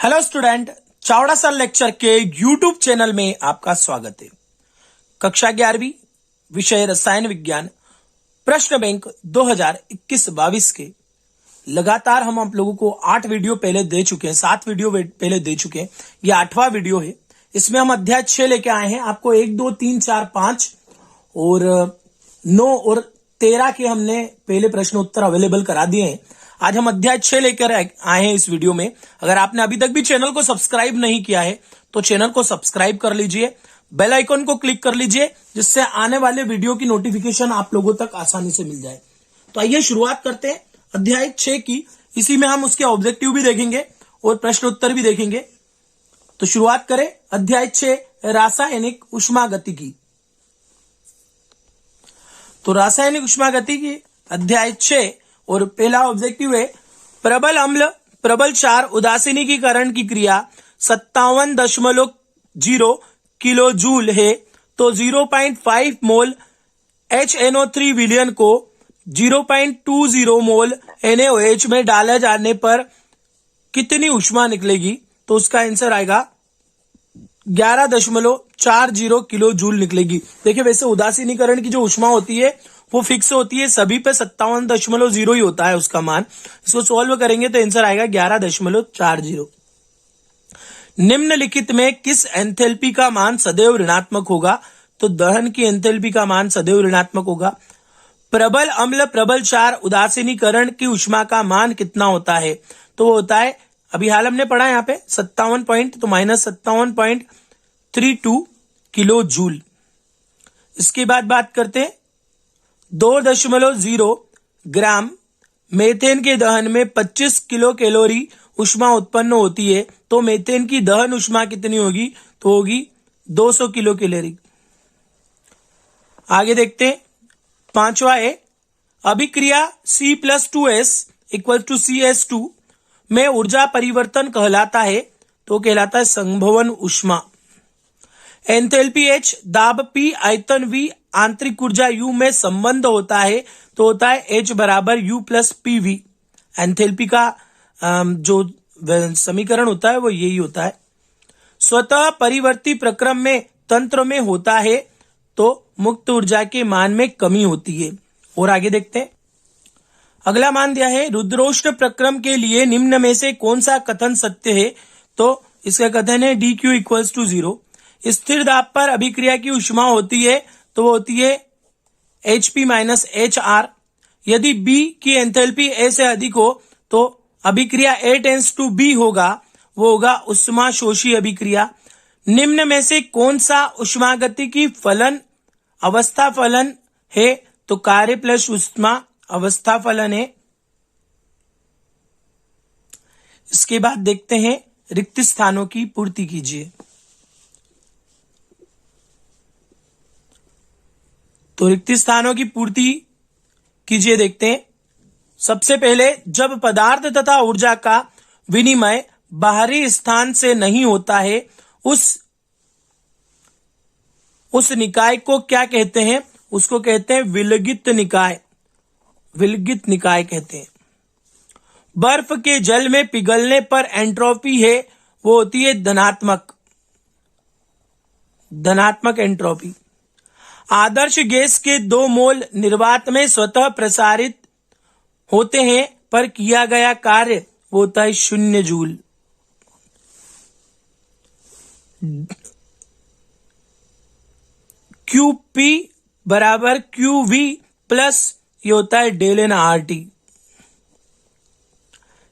Hello student, Chavda sir lecture के YouTube channel में आपका स्वागत है। कक्षा 11वीं विषय रसायन विज्ञान प्रश्न बैंक 2021-22 के लगातार हम आप लोगों को 8 वीडियो पहले दे चुके हैं, 7 वीडियो पहले दे चुके हैं। ये 8वां वीडियो है। इसमें हम अध्याय 6 लेके आए हैं। आपको 1, 2, 3, 4, 5 और 9 और 13 के हमने पहले प्रश्न उत्तर अवेलेबल करा दिए हैं। आज हम अध्याय 6 लेकर आए हैं इस वीडियो में। अगर आपने अभी तक भी चैनल को सब्सक्राइब नहीं किया है तो चैनल को सब्सक्राइब कर लीजिए, बेल आइकन को क्लिक कर लीजिए, जिससे आने वाले वीडियो की नोटिफिकेशन आप लोगों तक आसानी से मिल जाए। तो आइए शुरुआत करते हैं अध्याय 6 की। इसी में हम उसके ऑब्जेक्टिव भी देखेंगे और प्रश्न उत्तर भी देखेंगे। तो शुरुआत करें अध्याय 6 रासायनिक उष्मागतिकी। तो रासायनिक उष्मागतिकी अध्याय 6 और पहला ऑब्जेक्टिव है प्रबल अम्ल प्रबल क्षार उदासीनीकरण की क्रिया 57.0 किलो जूल है। तो 0.5 मोल HNO3 विलयन को 0.20 मोल NaOH में डाले जाने पर कितनी ऊष्मा निकलेगी? तो उसका आंसर आएगा 11.40 किलो जूल निकलेगी। देखिए, वैसे उदासीनीकरण की जो ऊष्मा होती है वो फिक्स होती है, सभी पे 57.0 ही होता है उसका मान। इसको सॉल्व करेंगे तो आंसर आएगा 11.40। निम्नलिखित में किस एंथैल्पी का मान सदैव ऋणात्मक होगा? तो दहन की एंथैल्पी का मान सदैव ऋणात्मक होगा। प्रबल अम्ल प्रबल क्षार उदासीनीकरण की ऊष्मा का मान कितना होता है? तो वो होता है, अभी हाल हमने पढ़ा यहाँ पे 57 पॉइंट, तो -57.32 किलो जूल। इसके बाद बात करते हैं 2.0 ग्राम मेथेन के दहन में 25 किलो कैलोरी ऊष्मा उत्पन्न होती है। तो मेथेन की दहन ऊष्मा कितनी होगी? तो होगी 200 किलो कैलोरी। आगे देखते हैं, 5वां है अभिक्रिया C+2S = CS2 में ऊर्जा परिवर्तन कहलाता है। तो कहलाता है संभवन ऊष्मा। एंथैल्पी H, दाब P, आयतन V, आंतरिक ऊर्जा U में संबंध होता है। तो होता है H = U + PV। एंथैल्पी का जो समीकरण होता है वो यही होता है। स्वतः परिवर्ती प्रक्रम में तंत्र में होता है तो मुक्त ऊर्जा के मान में कमी होती है। और आगे देखते हैं, अगला मान दिया है रुद्रोष्ण प्रक्रम के लिए निम्न में से कौन सा कथन सत्य है? तो इसका कथन है dQ = 0। स्थिर दाब पर अभिक्रिया की ऊष्मा होती है तो वो होती है HP - HR। यदि B की एंथैल्पी A से अधिक हो तो अभिक्रिया A टेंड्स टू B होगा, वो होगा उष्मा शोषी अभिक्रिया। निम्न में से कौन सा उष्मागतिकी फलन अवस्था फलन है? तो कार्य प्लस ऊष्मा अवस्था फलन है। इसके बाद देखते हैं रिक्त स्थानों की पूर्ति कीजिए। तो रिक्त स्थानों की पूर्ति कीजिए, देखते हैं। सबसे पहले, जब पदार्थ तथा ऊर्जा का विनिमय बाहरी स्थान से नहीं होता है उस निकाय को क्या कहते हैं? उसको कहते हैं विलगित निकाय। विलगित निकाय कहते हैं। बर्फ के जल में पिघलने पर एंट्रोपी है वो होती है धनात्मक एंट्रोपी। आदर्श गैस के 2 मोल निर्वात में स्वतः प्रसारित होते हैं पर किया गया कार्य वो होता है 0 जूल। QP = QV प्लस ये होता है ΔNRT।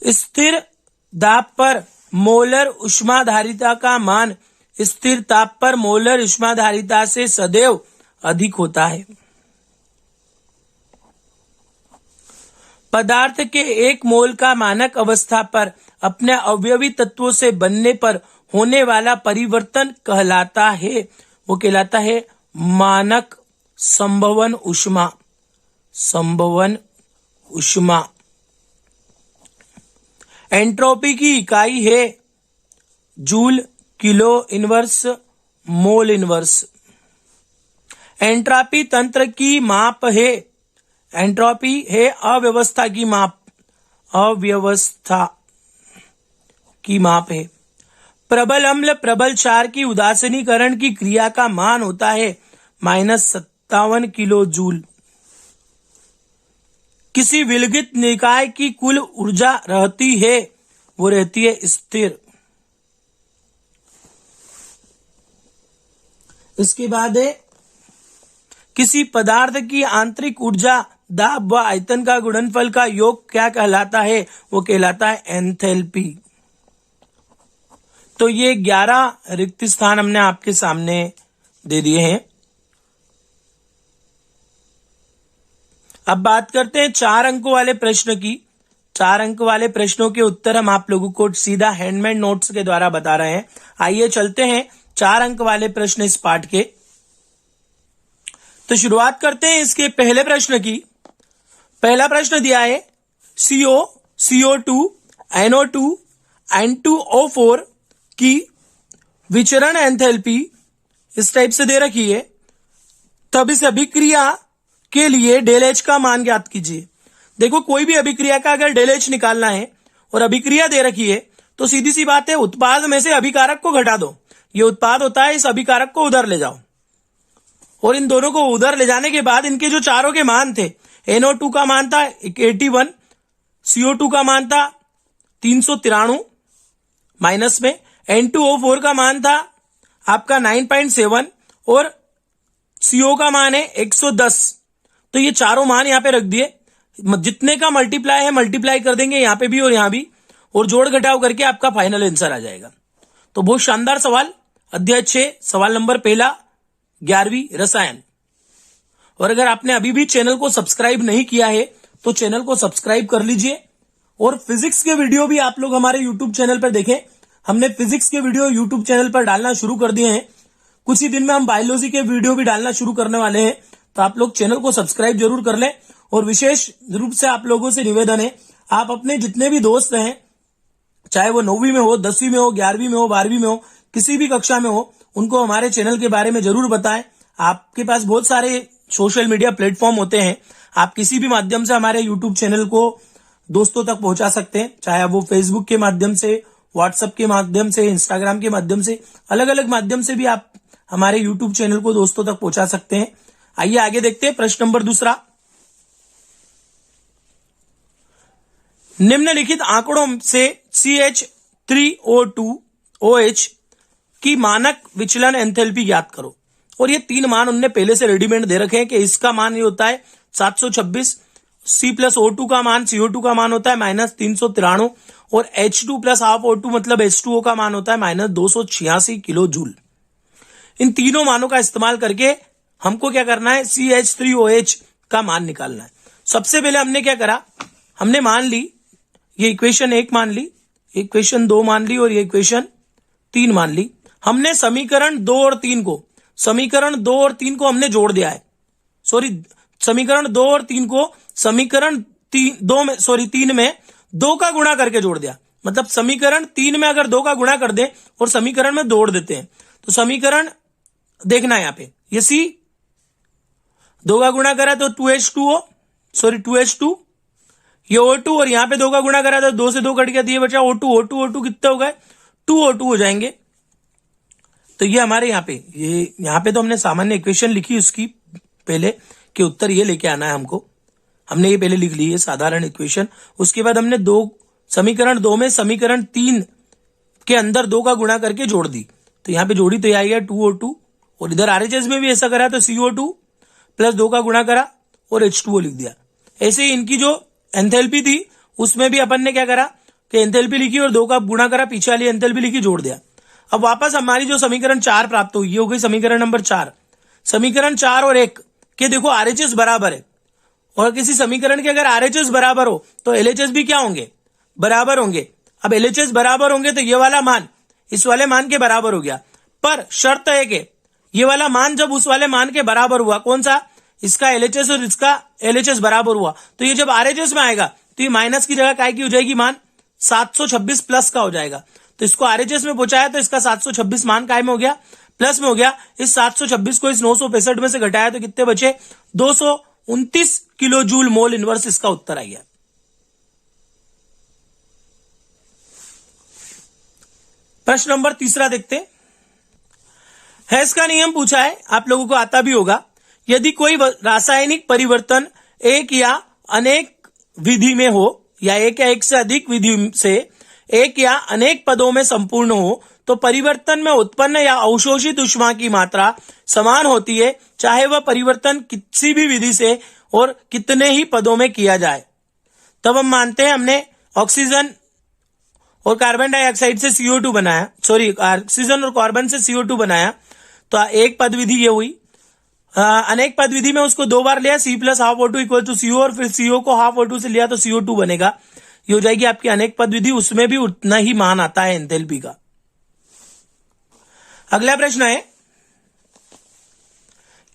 स्थिर दाब पर मोलर ऊष्माधारिता का मान स्थिर ताप पर मोलर ऊष्माधारिता से सदैव अधिक होता है। पदार्थ के 1 मोल का मानक अवस्था पर अपने अवयवी तत्वों से बनने पर होने वाला परिवर्तन कहलाता है, वो कहलाता है मानक संभवन ऊष्मा। संभवन ऊष्मा। एंट्रोपी की इकाई है joule, kilo inverse, mole inverse. Entropy तंत्र की माप है। एंट्रोपी है अव्यवस्था की माप। अव्यवस्था की माप है। प्रबल अम्ल प्रबल क्षार की उदासीनीकरण की क्रिया का मान होता है -57 किलो जूल। किसी विलगित निकाय की कुल ऊर्जा रहती है, वो रहती है स्थिर। इसके बाद है किसी पदार्थ की आंतरिक ऊर्जा दाब व आयतन का गुणनफल का योग क्या कहलाता है, वो कहलाता है एंथैल्पी। तो ये 11 रिक्त स्थान हमने आपके सामने दे दिए हैं। अब बात करते हैं 4 अंकों वाले प्रश्न की। 4 अंक वाले प्रश्नों के उत्तर हम आप लोगों को सीधा हैंडमेड नोट्स के द्वारा बता रहे हैं। आइए चलते हैं 4 अंक वाले प्रश्न इस पाठ के। तो शुरुआत करते हैं इसके पहले प्रश्न की। पहला प्रश्न दिया है CO, CO2, NO2, N2O4 की विचरण एंथैल्पी इस टाइप से दे रखी है। तब इस अभिक्रिया के लिए डेल एच का मान ज्ञात कीजिए। देखो, कोई भी अभिक्रिया का अगर डेल एच निकालना है और अभिक्रिया दे रखी है तो सीधी सी बात है, उत्पाद में से अभिकारक को घटा दो। ये उत्पाद होता है, इस अभिकारक को उधर ले जाओ और इन दोनों को उधर ले जाने के बाद इनके जो चारों के मान थे, NO2 का मान था 81, CO2 का मान था 393 माइनस में, N2O4 का मान था आपका 9.7 और CO का मान है 110। तो ये चारों मान यहां पे रख दिए। जितने का मल्टीप्लाई है मल्टीप्लाई कर देंगे यहां पे भी और यहां भी, और जोड़ घटाव करके आपका फाइनल आंसर आ जाएगा। तो बहुत शानदार सवाल। अध्याय 6 सवाल नंबर पहला 11वीं रसायन। और अगर आपने अभी भी चैनल को सब्सक्राइब नहीं किया है तो चैनल को सब्सक्राइब कर लीजिए। और फिजिक्स के वीडियो भी आप लोग हमारे यूट्यूब चैनल पर देखें। हमने फिजिक्स के वीडियो यूट्यूब चैनल पर डालना शुरू कर दिए हैं। कुछ ही दिन में हम बायोलॉजी के वीडियो भी डालना शुरू करने वाले हैं। तो आप लोग चैनल को सब्सक्राइब जरूर कर लें। और विशेष रूप से आप लोगों से निवेदन है, आप अपने जितने भी दोस्त हैं, चाहे वो 9वीं में हो, 10वीं में हो, 11वीं में हो, 12वीं में हो, किसी भी कक्षा में हो, उनको हमारे चैनल के बारे में जरूर बताएं। आपके पास बहुत सारे सोशल मीडिया प्लेटफॉर्म होते हैं, आप किसी भी माध्यम से हमारे यूट्यूब चैनल को दोस्तों तक पहुंचा सकते हैं, चाहे वो फेसबुक के माध्यम से, व्हाट्सएप के माध्यम से, इंस्टाग्राम के माध्यम से, अलग अलग माध्यम से भी आप हमारे यूट्यूब चैनल को दोस्तों तक पहुंचा सकते हैं। आइए आगे देखते हैं प्रश्न नंबर दूसरा। निम्नलिखित आंकड़ों से CH3O2OH की मानक विचलन एंथैल्पी ज्ञात करो। और ये 3 मान उनने पहले से रेडीमेड दे रखे हैं कि इसका मान ये होता है 726, C+O2 का मान, CO2 का मान होता है -393 और H2 + हाफ O2 मतलब H2O का मान होता है -286 किलो जूल। इन तीनों मानों का इस्तेमाल करके हमको क्या करना है, CH3OH का मान निकालना है। सबसे पहले हमने क्या करा, हमने मान ली ये इक्वेशन 1 मान ली, इक्वेशन 2 मान ली और ये इक्वेशन 3 मान ली। हमने समीकरण 2 और 3 को, समीकरण 2 और 3 को हमने जोड़ दिया है। समीकरण 2 और 3 को समीकरण 3 में 2 का गुणा करके जोड़ दिया। मतलब समीकरण 3 में अगर 2 का गुणा कर दें और समीकरण में जोड़ देते हैं तो समीकरण देखना है, यहां पे ये C 2 का गुणा करा तो 2H2, ये O2 और यहां पे 2 का गुणा करा तो 2 से 2 कट गया, दिए बचा O2 कितने हो गए, 2O2 हो जाएंगे। तो ये हमारे यहाँ पे तो हमने सामान्य इक्वेशन लिखी उसकी पहले कि उत्तर ये लेके आना है हमको, हमने ये पहले लिख ली है साधारण इक्वेशन। उसके बाद हमने समीकरण 2 में समीकरण 3 के अंदर 2 का गुणा करके जोड़ दी, तो यहाँ पे जोड़ी तो ये आ गया 2O2। और इधर RHS में भी ऐसा करा तो CO2 + 2 का गुणा करा और H2O लिख दिया। ऐसे ही इनकी जो एंथैल्पी थी उसमें भी अपन ने क्या करा कि एंथैल्पी लिखी और 2 का गुणा करा, पीछे वाली एंथैल्पी लिखी, जोड़ दिया। अब वापस हमारी जो समीकरण 4 प्राप्त हुई, ये हो गई समीकरण नंबर 4। समीकरण 4 और 1 के देखो RHS बराबर है, और किसी समीकरण के अगर RHS बराबर हो तो LHS भी क्या होंगे, बराबर होंगे। अब LHS बराबर होंगे तो ये वाला मान इस वाले मान के बराबर हो गया, पर शर्त है कि ये वाला मान जब उस वाले मान के बराबर हुआ, कौन सा, इसका LHS और इसका LHS बराबर हुआ, तो ये जब RHS में आएगा तो ये माइनस की जगह काय की हो जाएगी, मान 726 प्लस का हो जाएगा। तो इसको RHS में पहुंचाया तो इसका 726 मान काय में हो गया, प्लस में हो गया। इस 726 को इस 965 में से घटाया तो कितने बचे, 229 किलो जूल मोल इनवर्स इसका उत्तर आ गया। प्रश्न नंबर 3 देखते हैं। हेस का नियम पूछा है, आप लोगों को आता भी होगा। यदि कोई रासायनिक परिवर्तन एक या अनेक विधि में हो या एक से अधिक विधि से एक या अनेक पदों में संपूर्ण हो तो परिवर्तन में उत्पन्न या अवशोषित ऊष्मा की मात्रा समान होती है, चाहे वह परिवर्तन किसी भी विधि से और कितने ही पदों में किया जाए। तब हम मानते हैं हमने ऑक्सीजन और कार्बन डाइऑक्साइड से CO2 बनाया, ऑक्सीजन और कार्बन से CO2 बनाया, तो एक पद विधि ये हुई। अनेक पद विधि में उसको 2 बार लिया, C plus half O2 equal to CO, और फिर CO को हाफ O2 से लिया तो CO2 बनेगा। ये हो जाएगी आपकी अनेक पद विधि, उसमें भी उतना ही मान आता है एंथैल्पी का। अगला प्रश्न है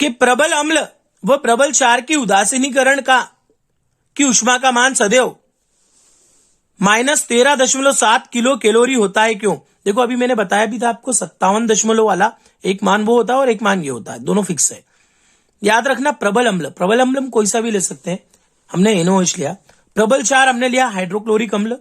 कि प्रबल अम्ल व प्रबल क्षार की उदासीनीकरण की ऊष्मा का मान सदैव -13.7 किलो कैलोरी होता है, क्यों? देखो अभी मैंने बताया भी था आपको 57 वाला एक मान वो होता है और एक मान ये होता है, दोनों फिक्स है। याद रखना प्रबल अम्ल हम कोई सा भी ले सकते हैं, हमने NaOH लिया। प्रबल क्षार हमने लिया हाइड्रोक्लोरिक अम्ल।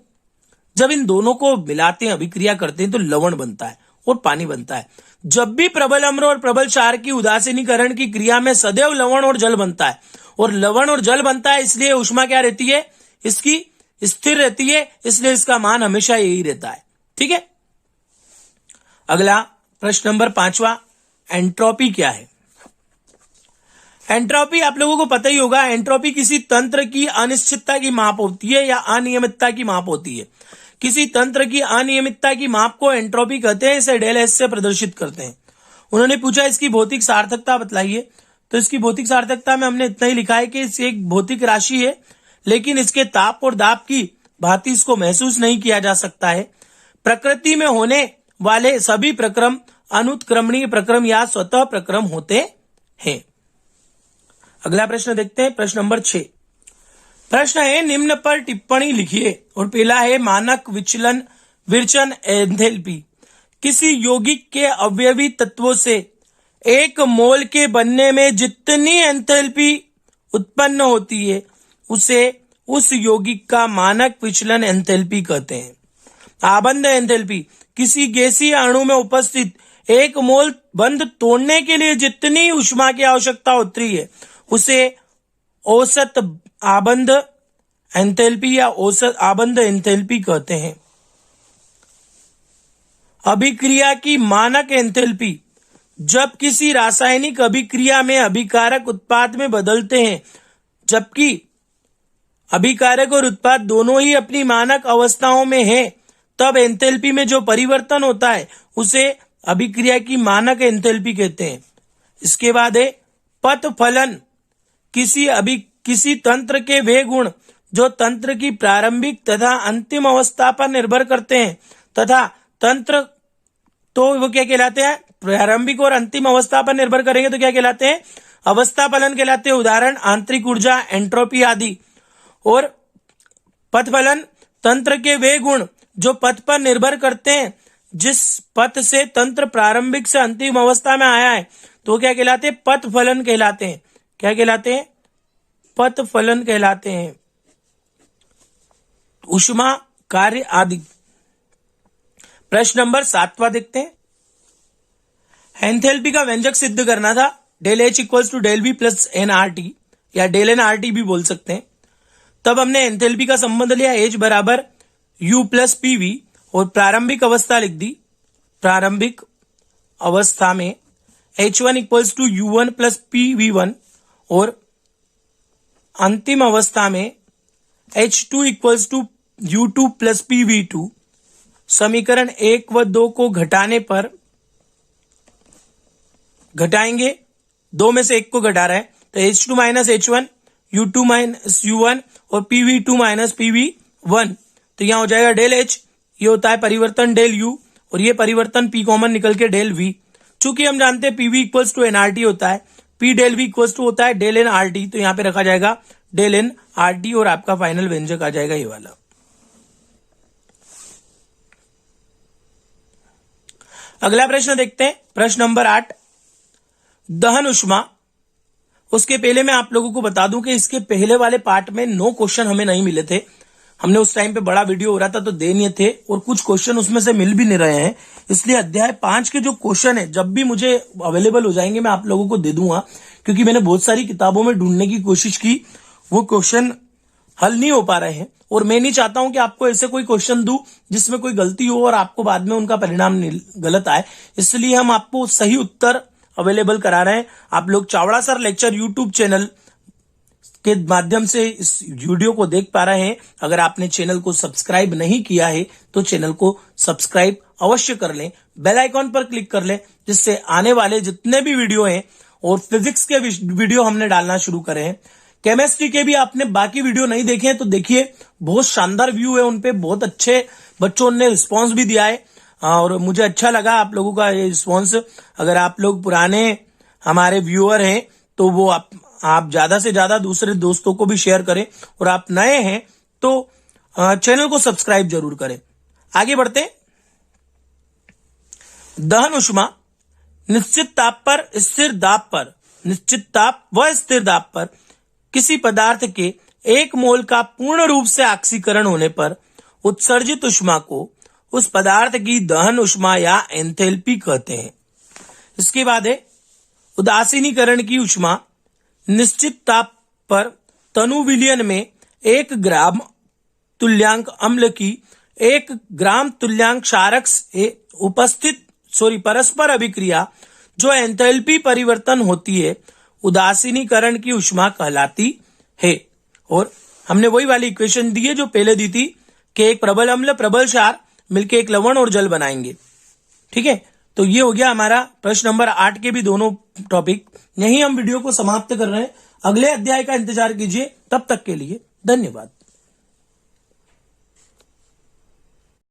जब इन दोनों को मिलाते हैं, अभिक्रिया करते हैं तो लवण बनता है और पानी बनता है। जब भी प्रबल अम्ल और प्रबल क्षार की उदासीनीकरण की क्रिया में सदैव लवण और जल बनता है, और लवण और जल बनता है इसलिए ऊष्मा क्या रहती है, इसकी स्थिर रहती है, इसलिए इसका मान हमेशा यही रहता है। ठीक है। अगला प्रश्न नंबर 5, एंट्रोपी क्या है? एंट्रोपी आप लोगों को पता ही होगा। एंट्रोपी किसी तंत्र की अनिश्चितता की माप होती है या अनियमितता की माप होती है। किसी तंत्र की अनियमितता की माप को एंट्रोपी कहते हैं, इसे डेल एस से प्रदर्शित करते हैं। उन्होंने पूछा इसकी भौतिक सार्थकता बतलाइए, तो इसकी भौतिक सार्थकता में हमने इतना ही लिखा है कि इसे एक भौतिक राशि है, लेकिन इसके ताप और दाब की भांति इसको महसूस नहीं किया जा सकता है। प्रकृति में होने वाले सभी प्रक्रम अनुत्क्रमणीय प्रक्रम या स्वतः प्रक्रम होते हैं। अगला प्रश्न देखते हैं, प्रश्न नंबर 6। प्रश्न है निम्न पर टिप्पणी लिखिए, और पहला है मानक विचलन एंथैल्पी। किसी यौगिक के अवयवी तत्वों से एक मोल के बनने में जितनी एंथैल्पी उत्पन्न होती है उसे उस यौगिक का मानक विचलन एंथैल्पी कहते हैं। आबंध एंथैल्पी किसी गैसीय अणु में उपस्थित एक मोल बंध तोड़ने के लिए जितनी ऊष्मा की आवश्यकता होती है उसे औसत आबंध एंथैल्पी या औसत आबंध एंथैल्पी कहते हैं। अभिक्रिया की मानक एंथैल्पी जब किसी रासायनिक अभिक्रिया में अभिकारक उत्पाद में बदलते हैं, जबकि अभिकारक और उत्पाद दोनों ही अपनी मानक अवस्थाओं में हैं, तब एंथैल्पी में जो परिवर्तन होता है उसे अभिक्रिया की मानक एंथैल्पी कहते हैं। इसके बाद है पथ फलन। किसी तंत्र के वे गुण जो तंत्र की प्रारंभिक तथा अंतिम अवस्था पर निर्भर करते हैं तथा तंत्र, तो वो क्या कहलाते हैं? प्रारंभिक और अंतिम अवस्था पर निर्भर करेंगे तो क्या कहलाते हैं? अवस्था फलन कहलाते हैं। उदाहरण आंतरिक ऊर्जा, एंट्रोपी आदि। और पथ फलन तंत्र के वे गुण जो पथ पर निर्भर करते हैं, जिस पथ से तंत्र प्रारंभिक से अंतिम अवस्था में आया है, तो क्या कहलाते हैं? पथ फलन कहलाते हैं। क्या कहलाते हैं? पथ फलन कहलाते हैं। ऊष्मा कार्य आदि। प्रश्न नंबर 7 देखते हैं। एंथैल्पी का व्यंजक सिद्ध करना था। Del H equals to del V plus NRT या डेल NRT भी बोल सकते हैं। तब हमने एंथैल्पी का संबंध लिया H बराबर U प्लस PV और प्रारंभिक अवस्था लिख दी। प्रारंभिक अवस्था में H1 equals to U1 plus PV1 और अंतिम अवस्था में H2 equals to U2 plus PV2। समीकरण 1 व 2 को घटाने पर घटाएंगे, 2 में से 1 को घटा रहा है तो H2 minus H1, U2 minus U1 और PV2 माइनस PV1, तो यहां हो जाएगा डेल H। ये होता है परिवर्तन डेल U और ये परिवर्तन P कॉमन निकल के डेल V। चूंकि हम जानते हैं PV इक्वल्स टू NRT होता है, P del V equals to होता है डेल NRT, तो यहां पे रखा जाएगा डेल NRT और आपका फाइनल व्यंजक आ जाएगा ये वाला। अगला प्रश्न देखते हैं, प्रश्न नंबर 8। दहन ऊष्मा। उसके पहले मैं आप लोगों को बता दूं कि इसके पहले वाले पार्ट में 9 क्वेश्चन हमें नहीं मिले थे। हमने उस टाइम पे बड़ा वीडियो हो रहा था तो दे नहीं थे, और कुछ क्वेश्चन उसमें से मिल भी नहीं रहे हैं। इसलिए अध्याय 5 के जो क्वेश्चन है जब भी मुझे अवेलेबल हो जाएंगे मैं आप लोगों को दे दूंगा, क्योंकि मैंने बहुत सारी किताबों में ढूंढने की कोशिश की, वो क्वेश्चन हल नहीं हो पा रहे हैं। और मैं नहीं चाहता हूं कि आपको ऐसे कोई क्वेश्चन दूं जिसमें कोई गलती हो और आपको बाद में उनका परिणाम गलत आए। इसलिए हम आपको सही उत्तर अवेलेबल करा रहे हैं। आप लोग Chavda sir lecture YouTube channel के माध्यम से इस वीडियो को देख पा रहे हैं। अगर आपने चैनल को सब्सक्राइब नहीं किया है तो चैनल को सब्सक्राइब अवश्य कर लें, बेल आइकॉन पर क्लिक कर लें, जिससे आने वाले जितने भी वीडियो हैं, और फिजिक्स के वीडियो हमने डालना शुरू करे हैं, केमिस्ट्री के भी आपने बाकी वीडियो नहीं देखे हैं तो देखिए, बहुत शानदार व्यू है उनपे, बहुत अच्छे बच्चों ने रिस्पॉन्स भी दिया है और मुझे अच्छा लगा आप लोगों का ये रिस्पॉन्स। अगर आप लोग पुराने हमारे व्यूअर हैं तो वो आप ज्यादा से ज्यादा दूसरे दोस्तों को भी शेयर करें, और आप नए हैं तो चैनल को सब्सक्राइब जरूर करें। आगे बढ़ते हैं। दहन ऊष्मा निश्चित ताप पर स्थिर दाब पर, निश्चित ताप व स्थिर दाब पर किसी पदार्थ के 1 मोल का पूर्ण रूप से ऑक्सीकरण होने पर उत्सर्जित ऊष्मा को उस पदार्थ की दहन ऊष्मा या एंथैल्पी कहते हैं। इसके बाद है उदासीनीकरण की ऊष्मा। निश्चित ताप पर तनु विलयन में 1 ग्राम तुल्यांक अम्ल की 1 ग्राम तुल्यांक क्षारक से उपस्थित परस्पर अभिक्रिया जो एंथैल्पी परिवर्तन होती है उदासीनीकरण की ऊष्मा कहलाती है। और हमने वही वाली इक्वेशन दी है जो पहले दी थी कि एक प्रबल अम्ल प्रबल क्षार मिलकर एक लवण और जल बनाएंगे। ठीक है, तो ये हो गया हमारा प्रश्न नंबर 8 के भी दोनों टॉपिक। यही हम वीडियो को समाप्त कर रहे हैं। अगले अध्याय का इंतजार कीजिए। तब तक के लिए धन्यवाद।